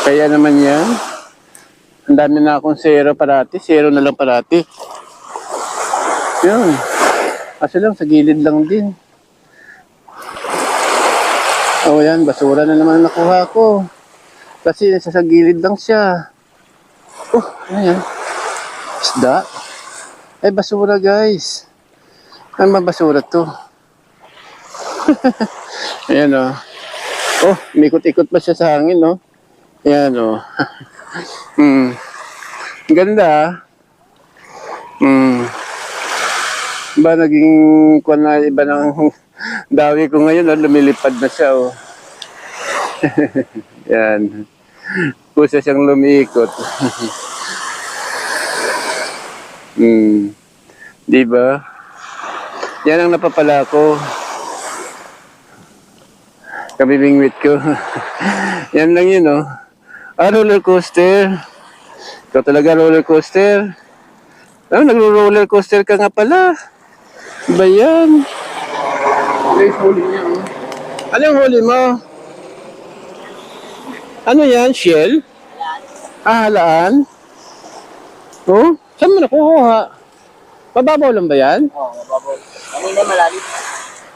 Kaya naman yan. Ang dami na akong zero parati. Zero na lang parati. Yun. Kasi lang, sa gilid lang din. O yan, basura na naman nakuha ko. Kasi nasa sa gilid lang siya. Oh, ano yan? Isda. Ay, basura guys. Ano ba basura to? Ayan o. Oh, umikot-ikot pa siya sa hangin, no? Ayan o. Ganda ah. Ba naging kuwan na iba ng dawi ko ngayon, oh, lumilipad na siya oh. Yan. Kusa siyang lumiikot. Di ba? Yan ang napapala ko. Kabibingwit ko. Yan lang yun oh. Ah, roller coaster. Ikaw talaga roller coaster. Ah, nagro-roller coaster ka nga pala. Ba yan? Ay, huli niya oh. Ano yung huli mo? Ano yan? Shell? Ah, halaan? Oh? Saan mo nakuha? Mababaw lang ba yan? Oo, mababaw. Kanina malalim.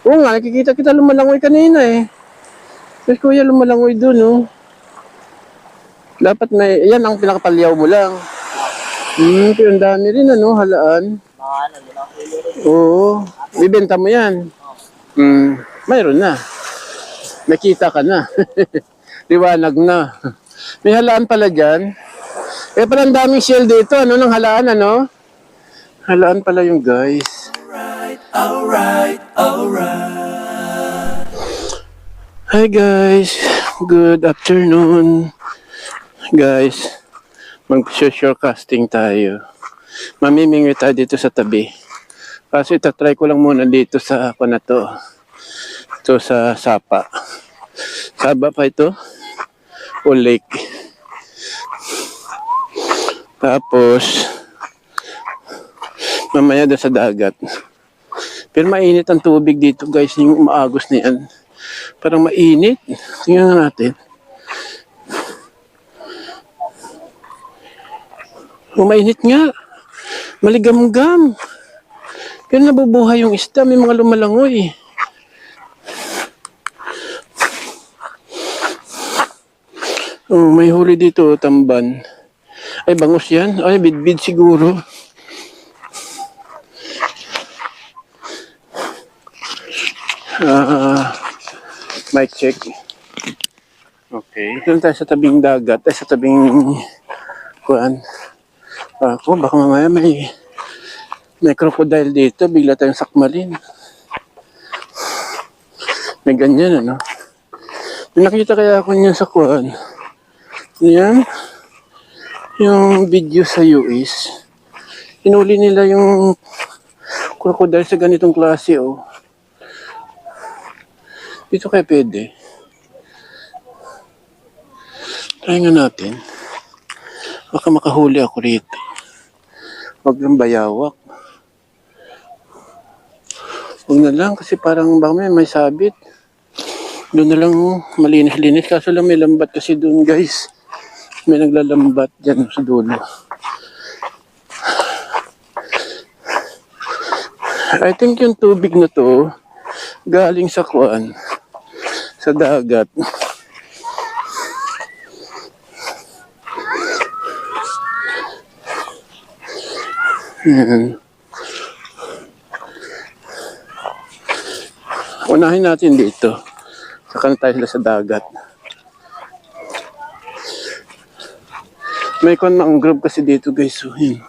Oo nga, nakikita kita lumalangoy kanina eh. Mas kuya, lumalangoy dun oh. Dapat may, yan ang pinakapalyaw mo lang. Pero ang dami rin ano, halaan. Mga ano, 5 kilo rin. Oo, bibenta mo yan. Mayroon na. Nakita ka na. Liwanag na. May halaan pala dyan. Eh, parang daming shell dito. Ano ng halaan, ano? Halaan pala yung guys. Alright. Hi guys. Good afternoon. Guys, mag-shore casting tayo. Mamimingwi tayo dito sa tabi. Kasi itatry ko lang muna dito sa ako na to. Ito sa Sapa. Saba pa ito? O lake. Tapos, mamaya doon sa dagat. Pero mainit ang tubig dito guys, yung umaagos na yan. Parang mainit. Tingnan natin. Mainit nga. Maligam-gam. Pero nabubuhay yung isda. May mga lumalangoy. Oh, may huli dito, tamban. Ay, bangus yan. Ay, bidbid siguro. Mic check. Okay. Doon tayo sa tabing dagat. Ay, sa tabing kuan. Ako, baka mamaya may crocodile dito. Bigla tayong sakmalin. May ganyan, ano? May nakita kaya ako niyan sa kuan. Yan. Yung video sa US. Inuli nila yung crocodile sa ganitong klase, oh. Dito kaya pwede. Try nga natin. Baka makahuli ako rito. Huwag lang bayawak. Huwag na lang kasi parang baka may sabit. Doon na lang malinis-linis. Kaso lang may lambat kasi doon guys. May naglalambat dyan sa dulo. I think yung tubig na to galing sa kuan. Sa dagat. Yan. Unahin natin dito. Saka na tayo sa dagat. May mangrove kasi dito guys. So, yun.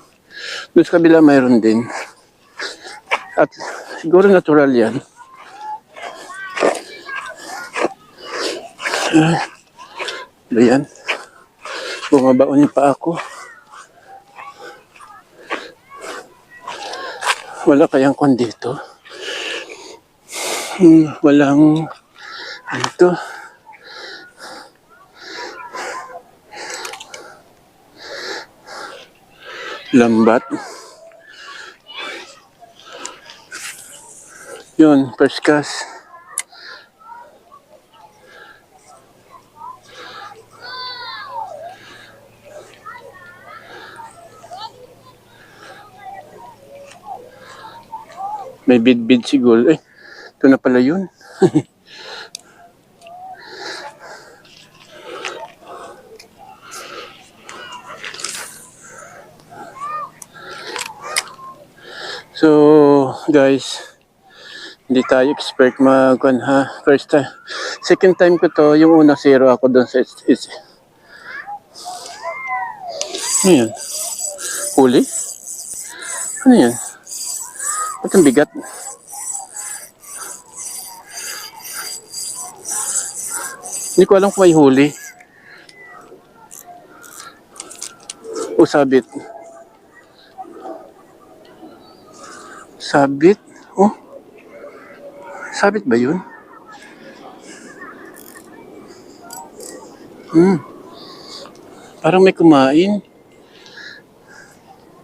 Doon sa kabila mayroon din. At siguro natural yan. Ayan. Bumabaon yung pa ako. Wala kayang kwan dito. Walang ano to. Lambat. Yun, first cast. May bid-bid siguro. Eh, ito na pala yun. So, guys, hindi tayo expert ha. First time. Second time ko to, yung una zero ako doon sa ano yan? Huli? Ano yan? Ba't ang bigat? Hindi ko alam kung may huli. O sabit. Sabit? Oh. Sabit ba yun? Parang may kumain.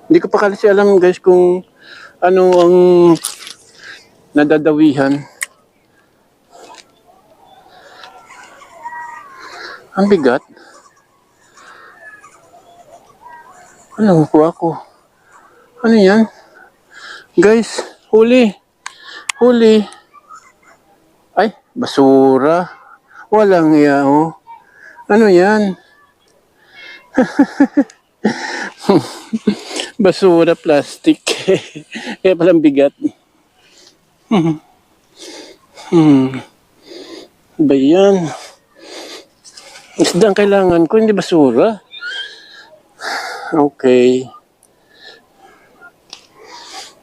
Hindi ko pa kasi alam guys kung ano ang nadadawihan. Ang bigat. Ano kuha ko? Ano yan? Guys, huli. Huli. Ay, basura. Walang iya, oh. Ano yan? Basura, plastic. Kaya palang bigat. Ba yan? Isda ang kailangan ko, hindi basura. Okay.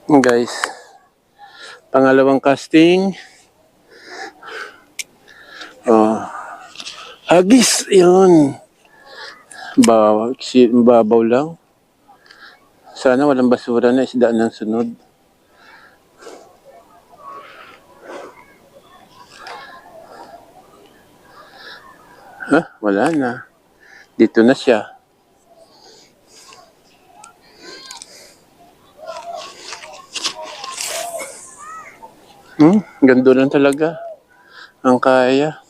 Guys, pangalawang casting. Oh. Hagis, yun. Babaw lang. Sana walang basura na isda ng sunod. Wala na. Dito na siya. Ganda lang talaga. Ang kaya.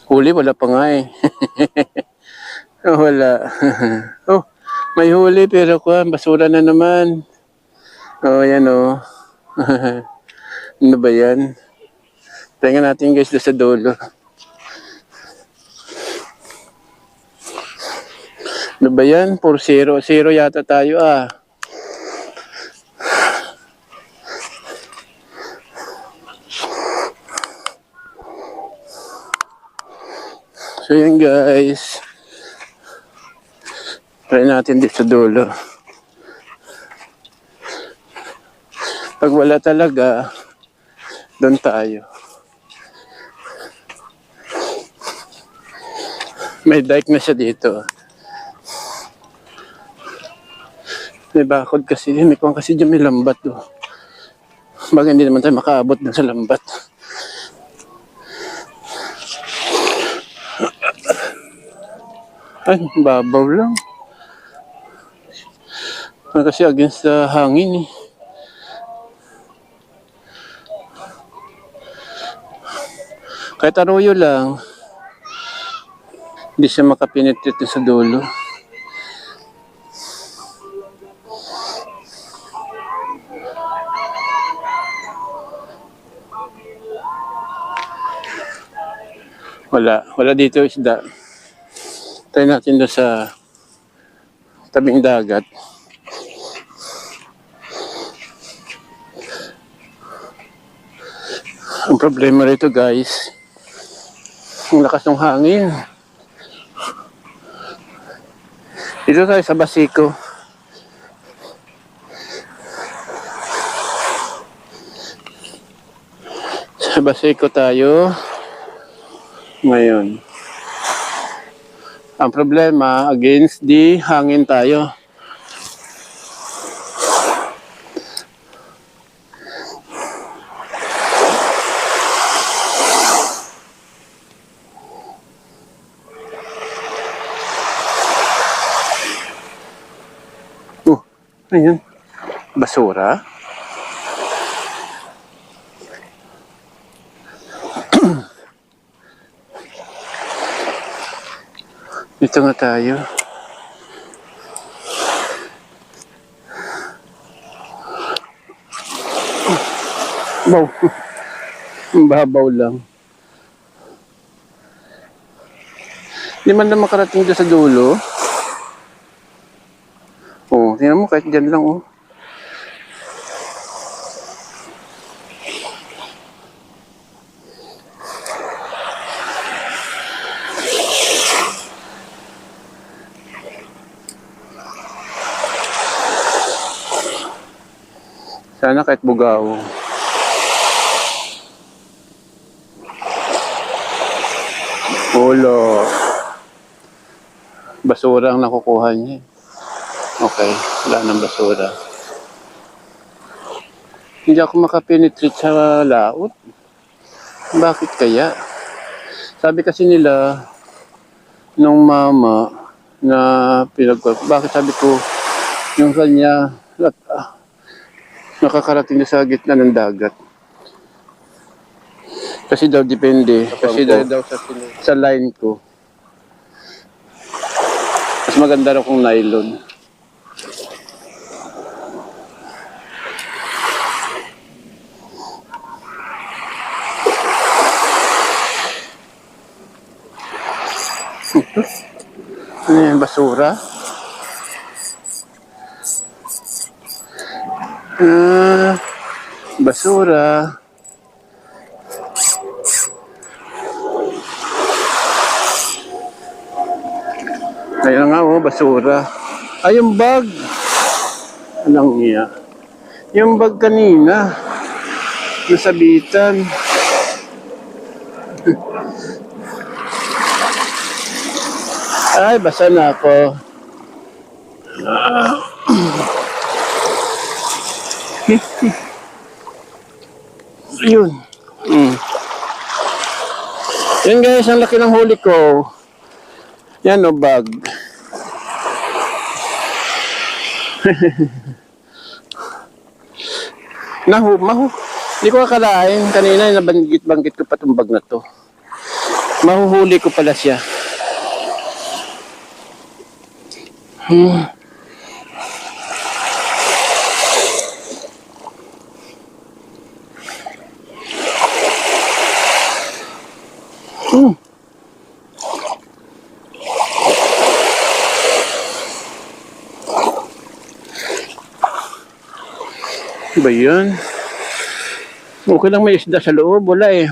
Huli, wala pa nga eh. Wala. Oh, may huli pero basura na naman. Oh, yan oh. Ano ba yan? Tingnan natin guys doon sa dulo. Ano ba yan? 4-0. 0 yata tayo ah. So yan guys. Try natin dito sa dulo. Pag wala talaga, doon tayo. May dike na siya dito. May bakod kasi. May kuwang kasi dyan may lambat. Oh. Baga hindi naman tayo makaabot dun sa lambat. Ay, babaw lang. Kasi against the hangin eh. Kahit aruyo lang, hindi siya makapinitrit sa dulo. Wala dito isda. Try natin doon sa tabing dagat. Ang problema rito guys, ang lakas ng hangin. Dito tayo sa Basico. Sa Basico tayo. Ngayon. Ang problema, against the hangin tayo. Ayan. Basura. Dito nga tayo. Baw. Babaw lang. Hindi man na makarating doon sa dulo. Oh, tingnan mo kahit dyan lang oh. Sana kahit bugaw. Ulo. Basura ang nakukuha niya. Okay, wala ng basura. Hindi ako makapenetrate sa laot. Bakit kaya? Sabi kasi nila, nung mama na bakit sabi ko, yung kanya, nakakarating na sa gitna ng dagat. Kasi daw depende. Kasi daw sa line ko. Mas maganda raw kung nylon. Ano yan, basura? Basura. Ayun nga oh, basura. Ay, yung bag. Anong niya? Yung bag kanina. Nasabitan. Ay, basa na ako. Yun. Yan guys, ang laki ng huli ko. Yan o, bag. Hindi ko akalain. Kanina, nabanggit-banggit ko pa itong bag na to. Mahuhuli ko pala siya. Ba yun? Okay lang may isda sa loob. Wala eh.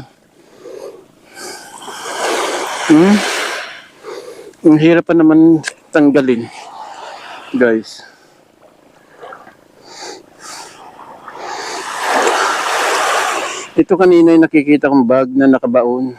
Ang hirap pa naman tanggalin. Guys. Ito kanina yung nakikita kong bag na nakabaon.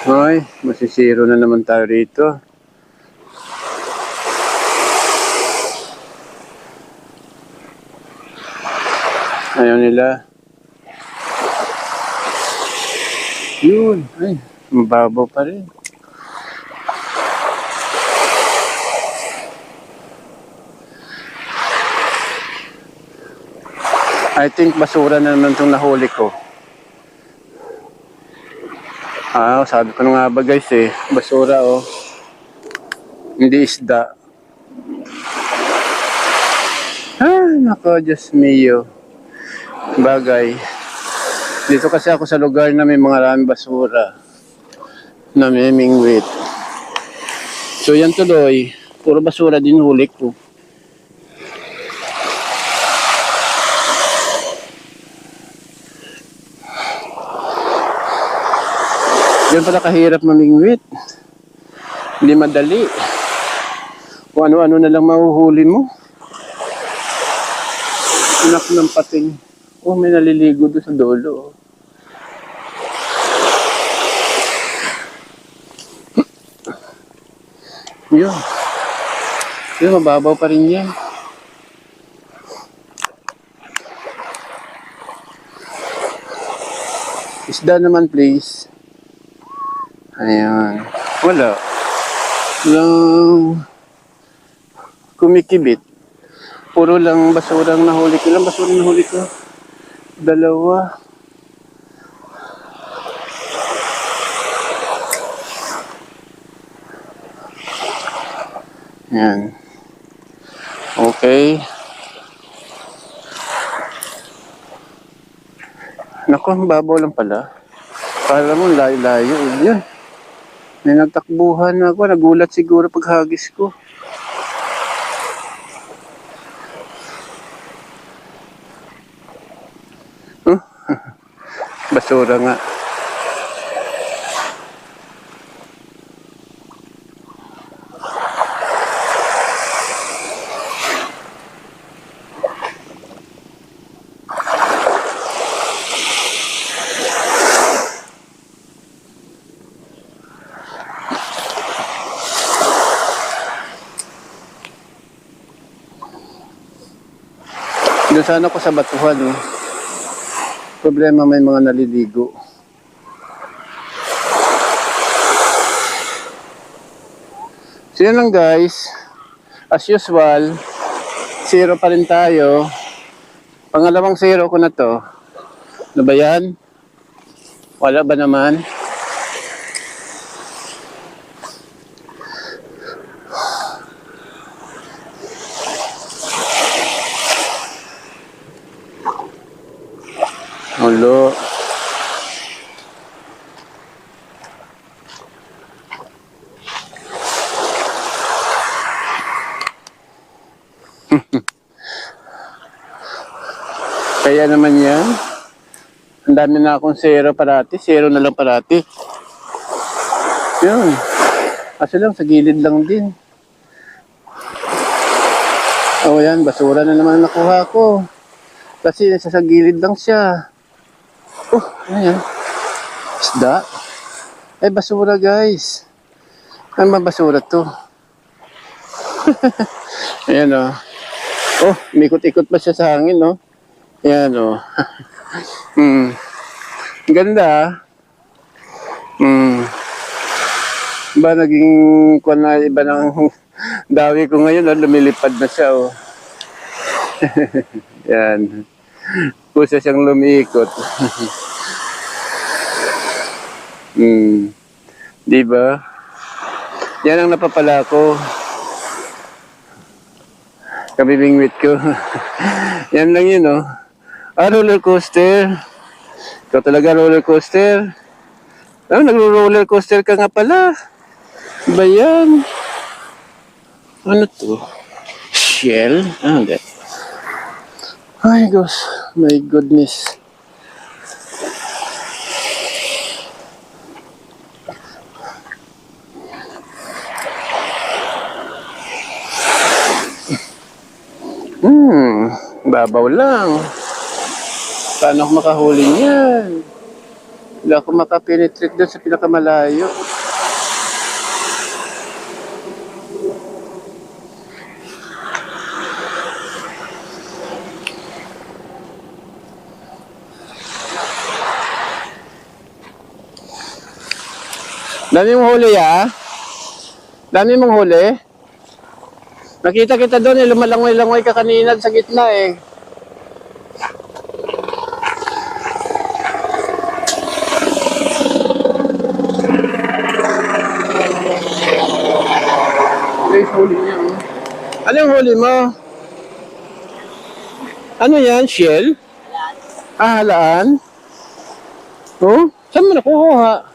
Hoy, masisiro na naman tayo rito. Ayaw nila. Yun, ay, mababaw pa rin. I think basura na naman itong nahuli ko. Sabi ko na nga ba guys eh, basura oh. Hindi isda. Ay, nako, Diyos mio. Bagay. Dito kasi ako sa lugar na may mga maraming basura. Namimingwit. So yan tuloy. Puro basura din huli ko. Yan pala kahirap mamingwit. Hindi madali. Kung ano-ano na lang mahuhuli mo. Anak ng pating. Oh, may naliligo doon sa dulo. Yun. Yun, mababaw pa rin yan. Isda naman, please. Ayan. Wala. Walang kumikibit. Puro lang basurang nahuli ko. Ilang basurang nahuli ko? 2. Yan. Okay. Naku, ang babaw lang pala. Kala mo, layo-layo. Yun. May nagtakbuhan ako. Nagulat siguro pag hagis ko. Huh? Basura nga. Doon sana ko sa batuhan, eh. Problema, may mga naliligo. So yun lang, guys. As usual, 0 pa rin tayo. Pangalawang 0 ko na to. Ano ba yan? Wala ba naman? Ulo. Kaya naman yan. Ang dami na akong 0 parati. 0 na lang parati. Yun. Kasi lang, sa gilid lang din. Oh, yan. Basura na naman nakuha ko. Kasi nasa sa gilid lang siya. Oh, ano yan? Isda. Ay, basura, guys. Ano ba basura to? Ayan, oh. Oh, umikot-ikot pa siya sa hangin, no? Ayan, oh. Ganda, ah. Ba, naging kuwan na iba ng dawi ko ngayon, oh. Lumilipad na siya, oh. Yan. Pusa siyang lumiikot. Diba? Yan ang napapala ko. Kabibingwit ko. Yan lang yun, oh. Ah, roller coaster. Ikaw talaga roller coaster. Ah, nagro-roller coaster ka nga pala. Ba yan? Ano to? Shell? Ah, hindi. Ay, gosh. My goodness. Babaw lang. Paano ako makahuli niyan? Hindi ako makapenetrate doon sa pinakamalayo. Dami mong huli, ah. Dami mong huli. Nakita kita doon, lumalangoy-langoy ka kanina sa gitna, eh. Guys, huli niya, oh. Ano yung huli mo? Ano yan? Shell? Halaan. Ah, halaan? Oh? Saan mo nakuha?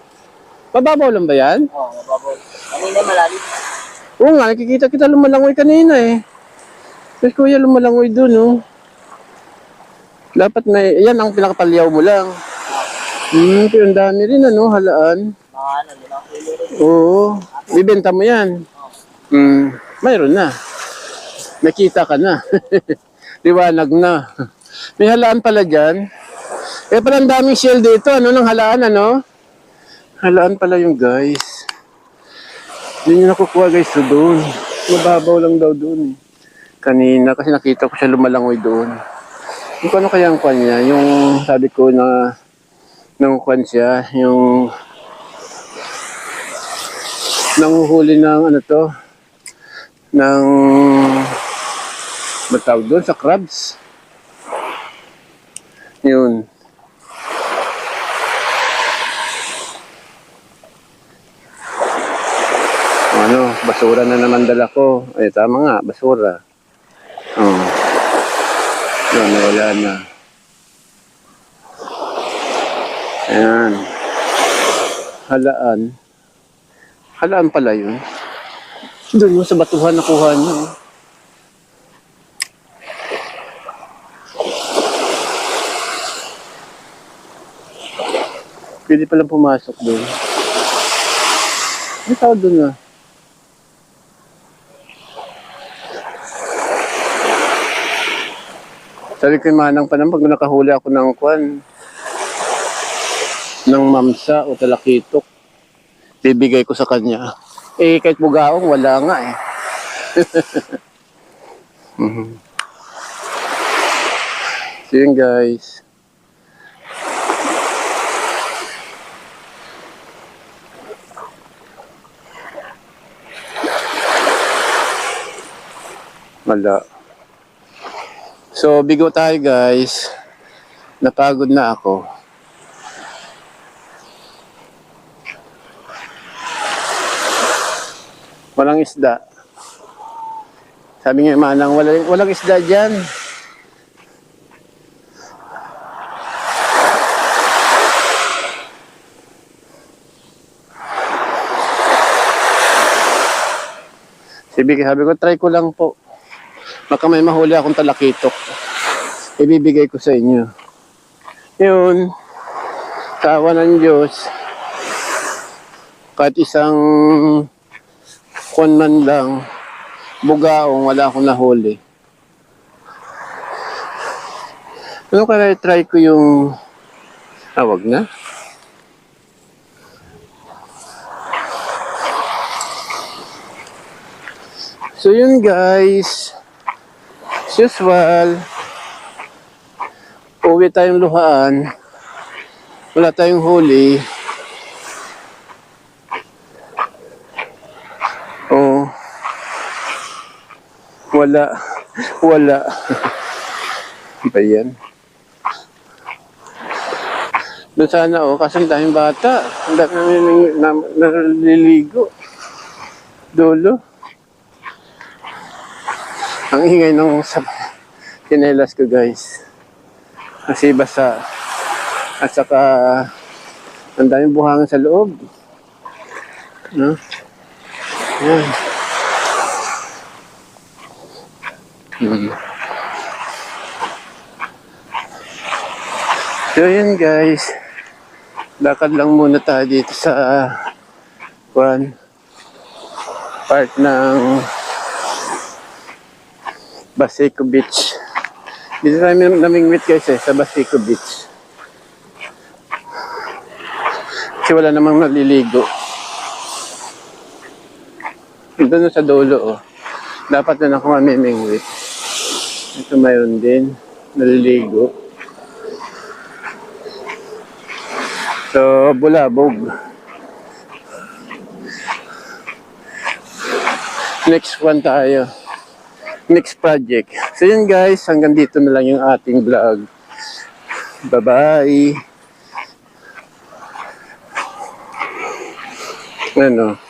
Mababaw lang ba yan? Oo, mababaw. Kanina malalim. Oo nga, nakikita kita lumalangoy kanina eh. Kasi kuya lumalangoy dun, oh. Dapat may, yan ang pinakapalyaw mo lang. Pero ang dami rin, ano, halaan. Mga ano, 5 kilo rin. Oo, bibenta mo yan. Mayroon na. Nakita ka na. Liwanag na. May halaan pala dyan. Eh, pala ang daming shell dito, ano, ng halaan, ano? Halaan pala yung guys. Hindi nyo nakukuha guys, so doon. Mababaw lang daw doon eh. Kanina, kasi nakita ko siya lumalangoy doon. Yung ano kaya ang kwan niya, yung sabi ko na nang kwan siya, yung nanguhuli ng ano to, ng matawag doon sa crabs. Yun. Ano, basura na naman dala ko. Ay, tama nga, basura. Oh. Yun, nawala na. Ayan. Halaan. Halaan pala yun. Doon mo sa batuhan nakuha niya. Oh. Pwede palang pumasok doon. May tao doon ah. Sabi ko yung manang pa naman, pag nakahuli ako ng kwan, ng mamsa o talakitok, bibigay ko sa kanya. Eh, kahit bugaong, wala nga eh. So yun guys. Wala. So, bigo tayo guys. Napagod na ako. Walang isda. Sabi nga manang, walang isda dyan. Sabi ko, try ko lang po. Baka may mahuli akong talakitok. Ibibigay ko sa inyo. Yun. Tawa ng Diyos. Kahit isang kwan man lang, bugaong, wala akong nahuli. Ano kaya try ko yung... wag na. So yun guys. As usual, uwi tayong luhaan. Wala tayong huli. Oh. Wala. Ba yan? Doon sana kasi tayong bata. Ang dami namin naliligo. Dolo. Ang ingay ng kinelas ko guys. Kasi basa. At saka ang daming buhangin sa loob. No? Yan. So yun guys. Lakad lang muna tayo dito sa part ng Baseco Beach. Dito tayo namingwit guys sa Baseco Beach. Kasi wala namang naliligo. Doon sa dulo Dapat na ako mamimingwit. Ito mayroon din. Naliligo. So, bulabog. Next one tayo. Next project. So yun guys, hanggang dito na lang yung ating vlog. Bye-bye. Ano?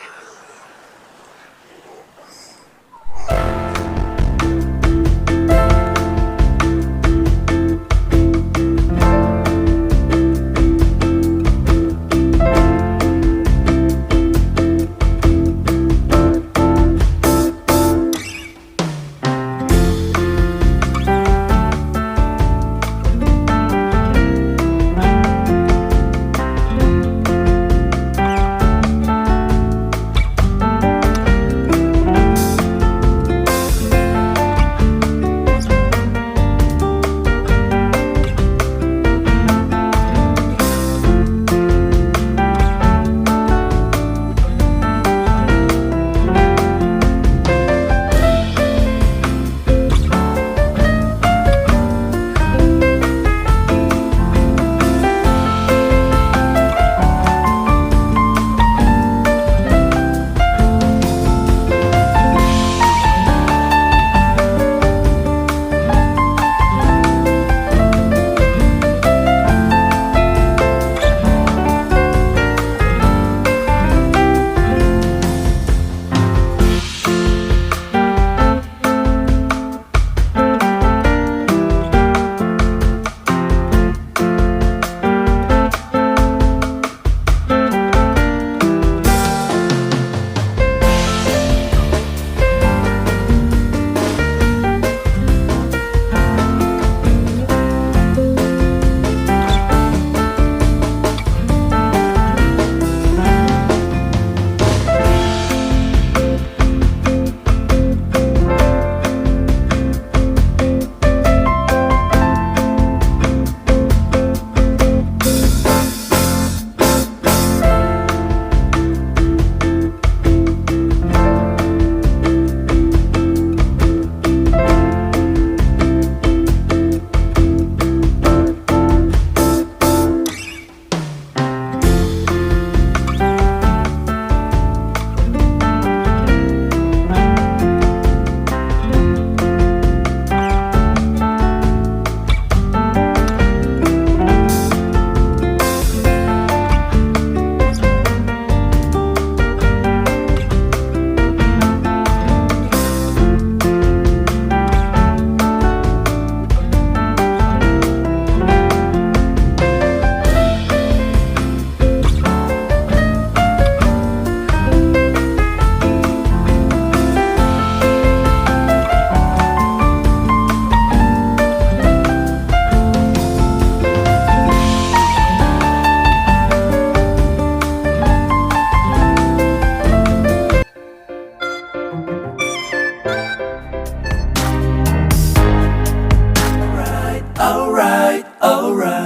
alright, alright.